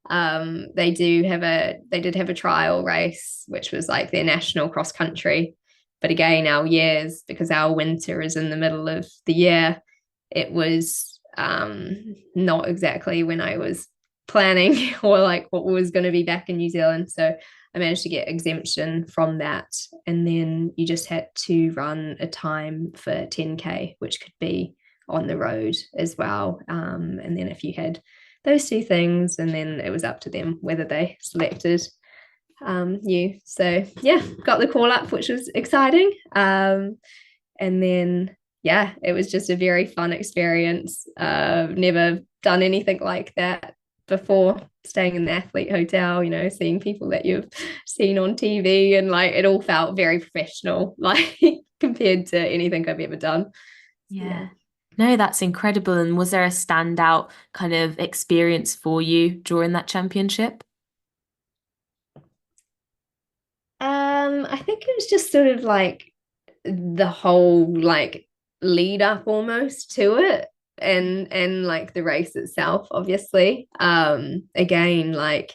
They did have a trial race, which was like their national cross country. But again, our years, because our winter is in the middle of the year, it was not exactly when I was planning or like what was going to be back in New Zealand. So I managed to get exemption from that. And then you just had to run a time for 10K, which could be on the road as well. And then if you had those two things, and then it was up to them whether they selected you. So yeah, got the call up, which was exciting. And then yeah, it was just a very fun experience. Never done anything like that before, staying in the athlete hotel, seeing people that you've seen on TV, and like it all felt very professional, like compared to anything I've ever done. Yeah. No, that's incredible. And was there a standout kind of experience for you during that championship? I think it was just sort of like the whole like lead up almost to it, and like the race itself, obviously. Again, like,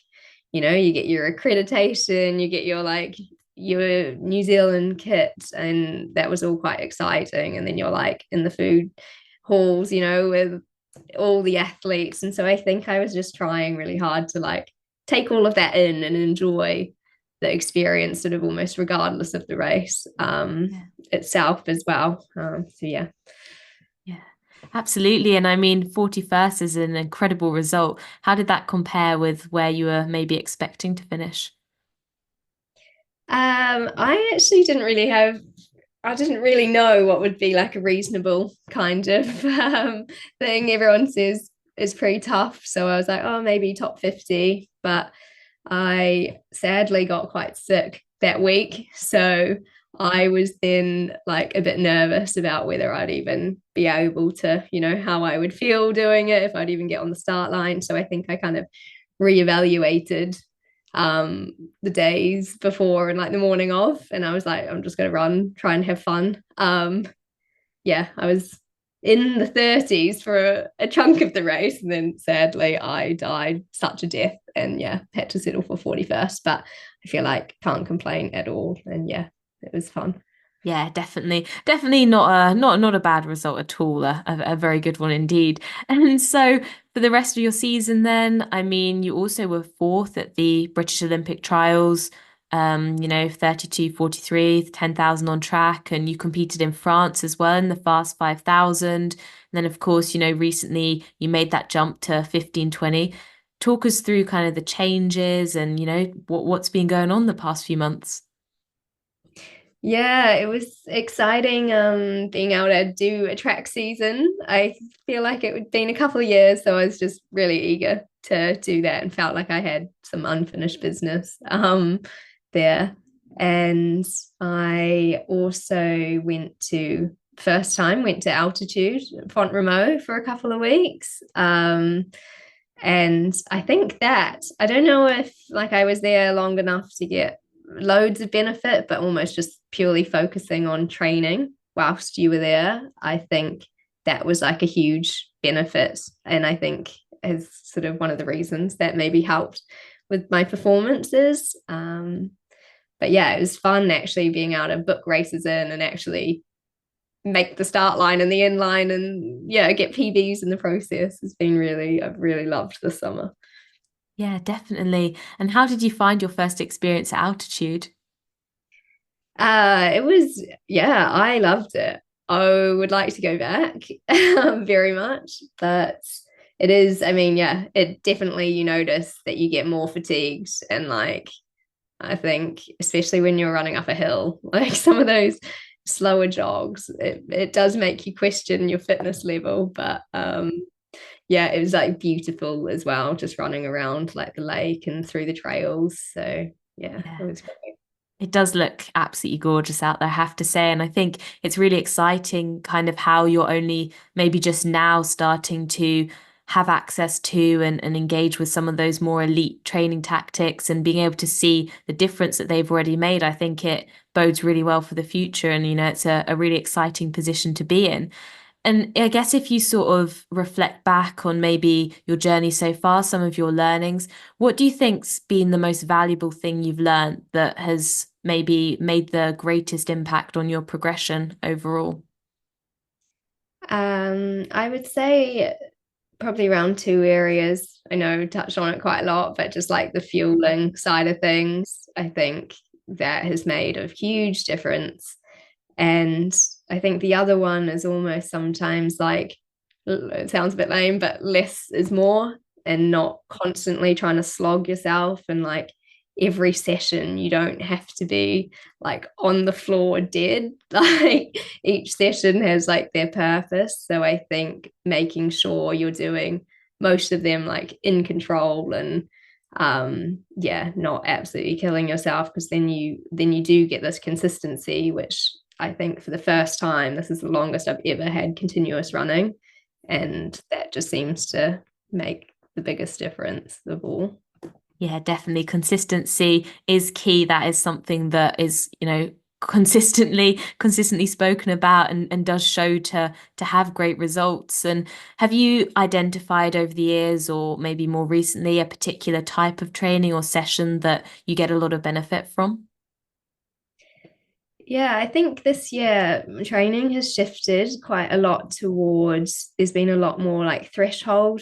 you get your accreditation, you get your New Zealand kit, and that was all quite exciting. And then you're like in the food halls, with all the athletes. And so I think I was just trying really hard to like take all of that in and enjoy the experience sort of almost regardless of the race Yeah. itself as well. So yeah. Yeah, absolutely. And I mean, 41st is an incredible result. How did that compare with where you were maybe expecting to finish? I actually I didn't really know what would be like a reasonable kind of thing. Everyone says is pretty tough. So I was like, oh, maybe top 50. But I sadly got quite sick that week. So I was then like a bit nervous about whether I'd even be able to, how I would feel doing it, if I'd even get on the start line. So I think I kind of reevaluated the days before and like the morning of, and I was like, I'm just gonna run, try and have fun. Yeah, I was in the 30s for a chunk of the race, and then sadly I died such a death, and yeah, had to settle for 41st, but I feel like can't complain at all. And yeah, it was fun. Yeah, definitely. Definitely not a bad result at all. A very good one indeed. And so for the rest of your season then, I mean, you also were fourth at the British Olympic trials, 32, 43, 10,000 on track, and you competed in France as well in the fast 5,000. And then of course, recently you made that jump to 15, 20. talk us through kind of the changes and, what's been going on the past few months. Yeah, it was exciting being able to do a track season. I feel like it had been a couple of years, so I was just really eager to do that and felt like I had some unfinished business there. And I also first time went to altitude, Font Romeu for a couple of weeks. And I think that I don't know if like I was there long enough to get loads of benefit, but almost just purely focusing on training whilst you were there. I think that was like a huge benefit. And I think is sort of one of the reasons that maybe helped with my performances. But yeah, it was fun actually being able to book races in and actually make the start line and the end line and yeah, get PBs in the process has been I've really loved this summer. Yeah, definitely. And how did you find your first experience at altitude? It was, yeah, I loved it. I would like to go back very much, but it is, I mean, yeah, it definitely you notice that you get more fatigued and like I think especially when you're running up a hill, like some of those slower jogs, it does make you question your fitness level, but yeah, it was like beautiful as well, just running around like the lake and through the trails. So yeah, Yeah. it was great. It does look absolutely gorgeous out there, I have to say. And I think it's really exciting kind of how you're only maybe just now starting to have access to and engage with some of those more elite training tactics and being able to see the difference that they've already made. I think it bodes really well for the future. And, it's a really exciting position to be in. And I guess if you sort of reflect back on maybe your journey so far, some of your learnings, what do you think's been the most valuable thing you've learned that has maybe made the greatest impact on your progression overall? I would say probably around two areas. I know touched on it quite a lot, but just like the fueling side of things, I think that has made a huge difference. And I think the other one is almost sometimes like it sounds a bit lame, but less is more and not constantly trying to slog yourself and like every session you don't have to be like on the floor dead. Like each session has like their purpose. So I think making sure you're doing most of them like in control and yeah, not absolutely killing yourself because then you do get this consistency, which I think for the first time this is the longest I've ever had continuous running, and that just seems to make the biggest difference of all. Yeah, definitely. Consistency is key. That is something that is, consistently spoken about and does show to have great results. And have you identified over the years or maybe more recently a particular type of training or session that you get a lot of benefit from? Yeah, I think this year training has shifted quite a lot towards there's been a lot more like threshold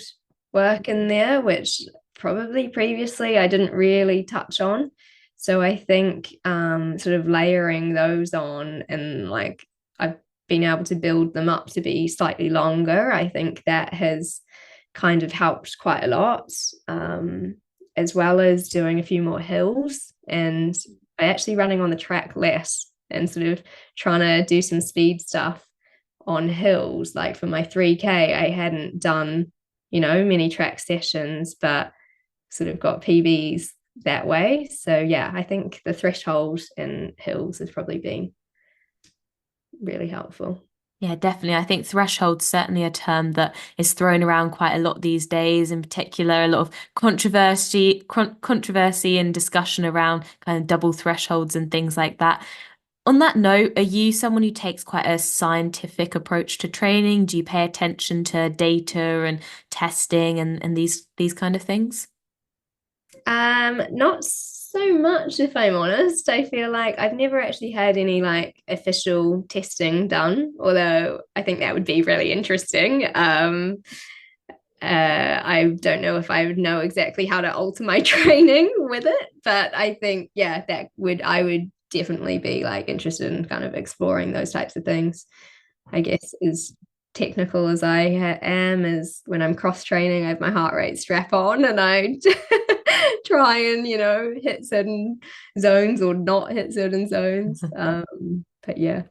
work in there, which probably previously I didn't really touch on. So I think sort of layering those on and like I've been able to build them up to be slightly longer. I think that has kind of helped quite a lot, as well as doing a few more hills and I actually running on the track less and sort of trying to do some speed stuff on hills. Like for my 3K, I hadn't done, many track sessions, but sort of got PBs that way. So yeah, I think the threshold in hills has probably been really helpful. Yeah, definitely. I think threshold's certainly a term that is thrown around quite a lot these days. In particular, a lot of controversy and discussion around kind of double thresholds and things like that. On that note, are you someone who takes quite a scientific approach to training? Do you pay attention to data and testing and these kind of things? Not so much, if I'm honest. I feel like I've never actually had any like official testing done, although I think that would be really interesting. I don't know if I would know exactly how to alter my training with it, but I think yeah, I would definitely be like interested in kind of exploring those types of things. I guess is technical as I am, is when I'm cross training, I have my heart rate strap on and I try and, hit certain zones or not hit certain zones. But yeah.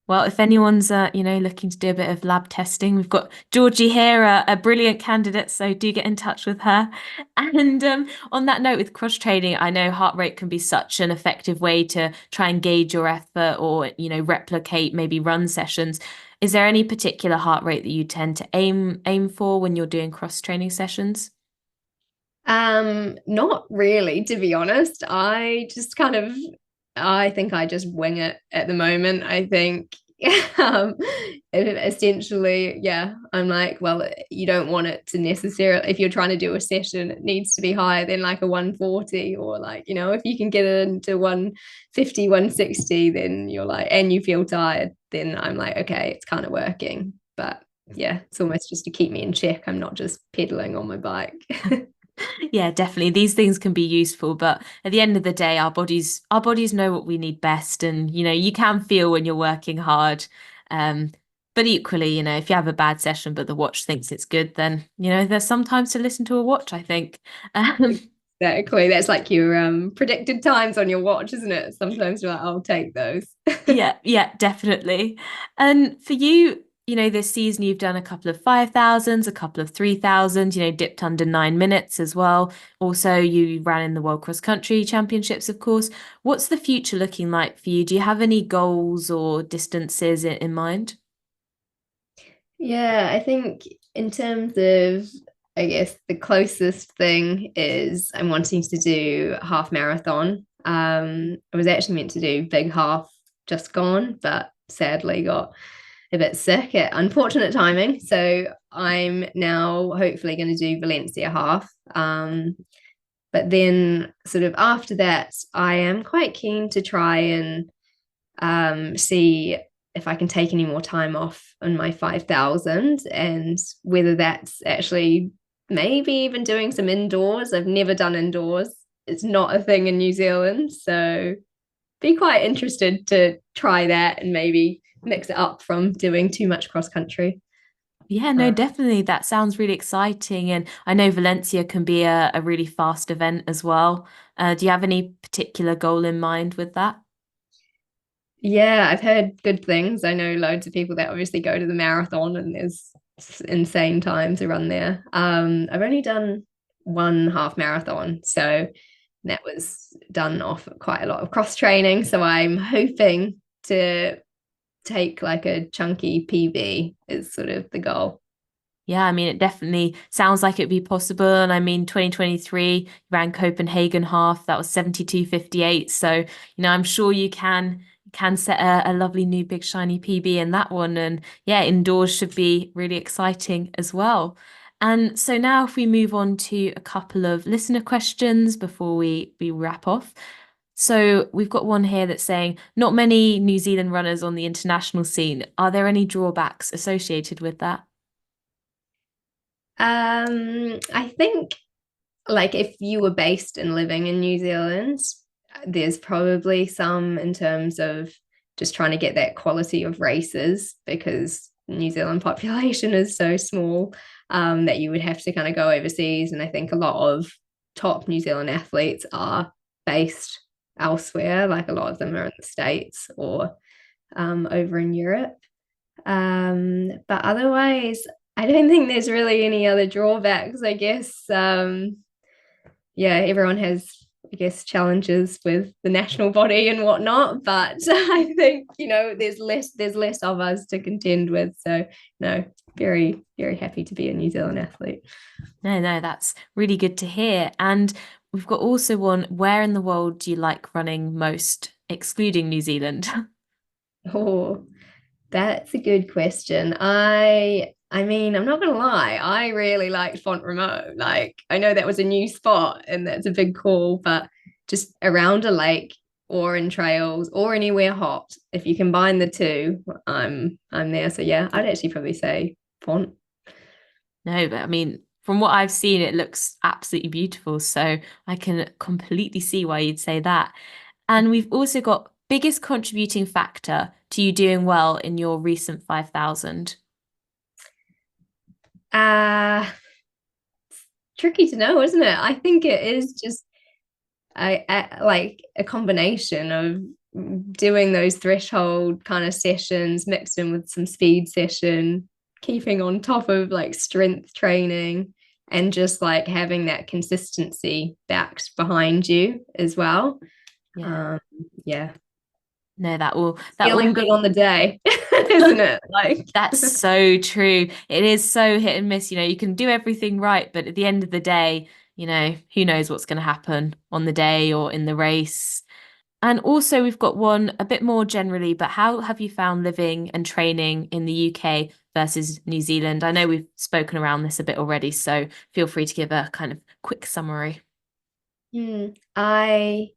Well, if anyone's looking to do a bit of lab testing, we've got Georgie here, a brilliant candidate, so do get in touch with her. And on that note, with cross training, I know heart rate can be such an effective way to try and gauge your effort or replicate maybe run sessions. Is there any particular heart rate that you tend to aim for when you're doing cross training sessions? Not really, to be honest. I think I just wing it at the moment. I think essentially, yeah, I'm like, well, you don't want it to necessarily, if you're trying to do a session, it needs to be higher than like a 140, or like, if you can get it into 150, 160, then you're like, and you feel tired, then I'm like, okay, it's kind of working. But yeah, it's almost just to keep me in check. I'm not just pedaling on my bike. Yeah, definitely. These things can be useful, but at the end of the day, our bodies know what we need best, and you can feel when you're working hard. Um, but equally, if you have a bad session, but the watch thinks it's good, then there's sometimes to listen to a watch, I think. Exactly. That's like your predicted times on your watch, isn't it? Sometimes you're like, I'll take those. Yeah, definitely. And for you, this season you've done a couple of 5,000s, a couple of 3,000, dipped under 9 minutes as well. Also, you ran in the World Cross Country Championships, of course. What's the future looking like for you? Do you have any goals or distances in mind? Yeah, I think in terms of, I guess the closest thing is I'm wanting to do half marathon. I was actually meant to do big half just gone, but sadly got a bit sick at unfortunate timing. So I'm now hopefully going to do Valencia half. But then sort of after that, I am quite keen to try and see if I can take any more time off on my 5,000, and whether that's actually maybe even doing some indoors. I've never done indoors. It's not a thing in New Zealand. So be quite interested to try that and maybe mix it up from doing too much cross country. Yeah, no, definitely. That sounds really exciting. And I know Valencia can be a really fast event as well. Do you have any particular goal in mind with that? Yeah, I've heard good things. I know loads of people that obviously go to the marathon, and there's insane time to run there. I've only done one half marathon, so that was done off quite a lot of cross training. So I'm hoping to take like a chunky PB is sort of the goal. Yeah, I mean, it definitely sounds like it'd be possible. And I mean, 2023, you ran Copenhagen half, that was 72:58. So, I'm sure you can set a lovely new big shiny PB in that one. And yeah, indoors should be really exciting as well. And so now if we move on to a couple of listener questions before we wrap off. So we've got one here that's saying, not many New Zealand runners on the international scene. Are there any drawbacks associated with that? I think like if you were based and living in New Zealand, there's probably some in terms of just trying to get that quality of races, because New Zealand population is so small, that you would have to kind of go overseas. And I think a lot of top New Zealand athletes are based elsewhere, like a lot of them are in the States or over in Europe. But otherwise, I don't think there's really any other drawbacks. I guess yeah, everyone has, I guess, challenges with the national body and whatnot. But I think, there's less of us to contend with. So no, very, very happy to be a New Zealand athlete. No, that's really good to hear. And we've got also one, where in the world do you like running most, excluding New Zealand? Oh, that's a good question. I mean, I'm not gonna lie, I really liked Font Romeu. Like, I know that was a new spot and that's a big call, but just around a lake or in trails or anywhere hot, if you combine the two, I'm there. So yeah, I'd actually probably say Font. No, but I mean, from what I've seen, it looks absolutely beautiful. So I can completely see why you'd say that. And we've also got biggest contributing factor to you doing well in your recent 5,000. Uh Tricky to know, isn't it? I think it is just like a combination of doing those threshold kind of sessions mixed in with some speed session, keeping on top of like strength training, and just like having that consistency backed behind you as well. Yeah. Yeah. No, that all Feeling good on the day, isn't it? Like that's so true. It is so hit and miss. You can do everything right, but at the end of the day, who knows what's going to happen on the day or in the race. And also, we've got one a bit more generally, but how have you found living and training in the UK versus New Zealand? I know we've spoken around this a bit already, so feel free to give a kind of quick summary. I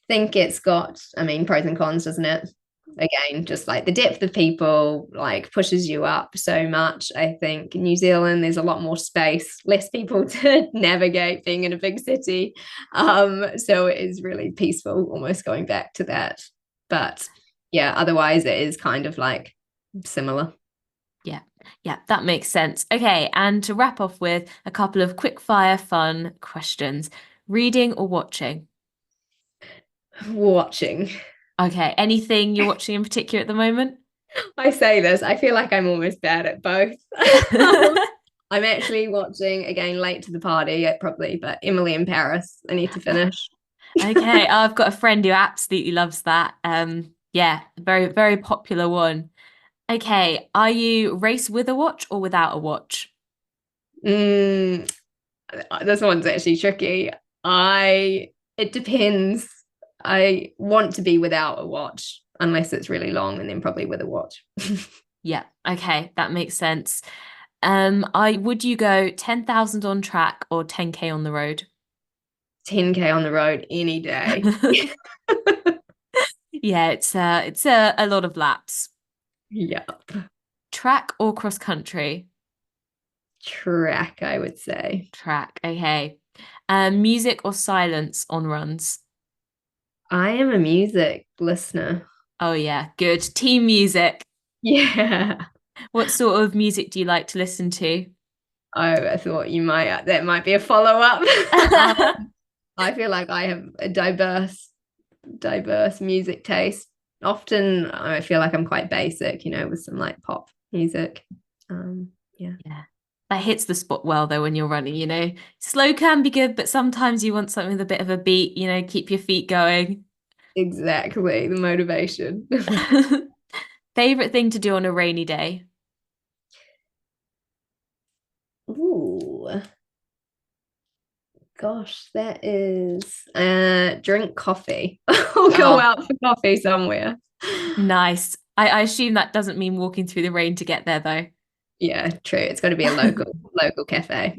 think it's got, I mean, pros and cons, doesn't it? Again, just like the depth of people like pushes you up so much. I think in New Zealand there's a lot more space, less people to navigate being in a big city. So it is really peaceful, almost going back to that. But yeah, otherwise it is kind of like similar. Yeah, that makes sense. Okay, and to wrap off with a couple of quick fire fun questions. Reading or watching? Watching. Okay, anything you're watching in particular at the moment? I say this, I feel like I'm almost bad at both. I'm actually watching again late to the party, probably, but Emily in Paris. I need to finish. Okay, I've got a friend who absolutely loves that. Yeah, very, very popular one. Okay, are you race with a watch or without a watch? This one's actually tricky. It depends. I want to be without a watch unless it's really long, and then probably with a watch. Yeah, okay, that makes sense. Would you go 10,000 on track or 10K on the road? 10K on the road any day. Yeah, it's a lot of laps. Yep. Track or cross country? Track, I would say. Track, okay. Music or silence on runs? I am a music listener. Oh yeah, good. Team music. Yeah. What sort of music do you like to listen to? Oh, I thought that might be a follow-up. I feel like I have a diverse music taste. Often I feel like I'm quite basic, with some like pop music. Yeah. Yeah. That hits the spot well though when you're running. Slow can be good, but sometimes you want something with a bit of a beat, keep your feet going. Exactly, the motivation. Favorite thing to do on a rainy day? Ooh, gosh, that is drink coffee. I'll go out for coffee somewhere. Nice. I assume that doesn't mean walking through the rain to get there though. Yeah, true. It's got to be a local cafe.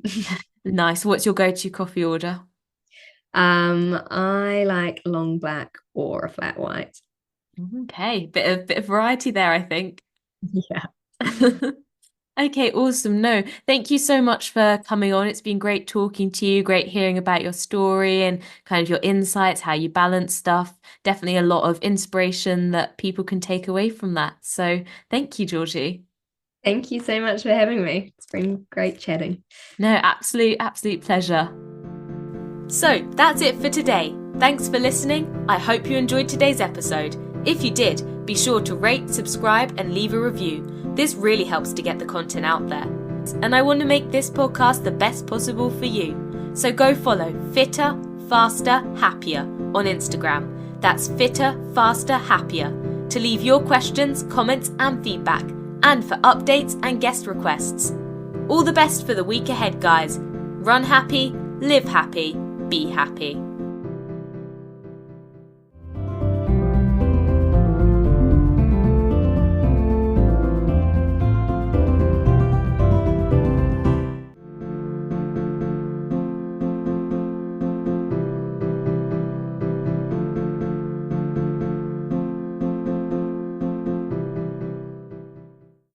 Nice. What's your go-to coffee order? I like long black or a flat white. Okay, bit of variety there, I think. Yeah. Okay, awesome. No, thank you so much for coming on. It's been great talking to you, great hearing about your story and kind of your insights, how you balance stuff. Definitely a lot of inspiration that people can take away from that. So thank you, Georgie. Thank you so much for having me. It's been great chatting. No, absolute pleasure. So that's it for today. Thanks for listening. I hope you enjoyed today's episode. If you did, be sure to rate, subscribe, and leave a review. This really helps to get the content out there. And I want to make this podcast the best possible for you. So go follow Fitter, Faster, Happier on Instagram. That's Fitter, Faster, Happier to leave your questions, comments, and feedback, and for updates and guest requests. All the best for the week ahead, guys. Run happy, live happy, be happy.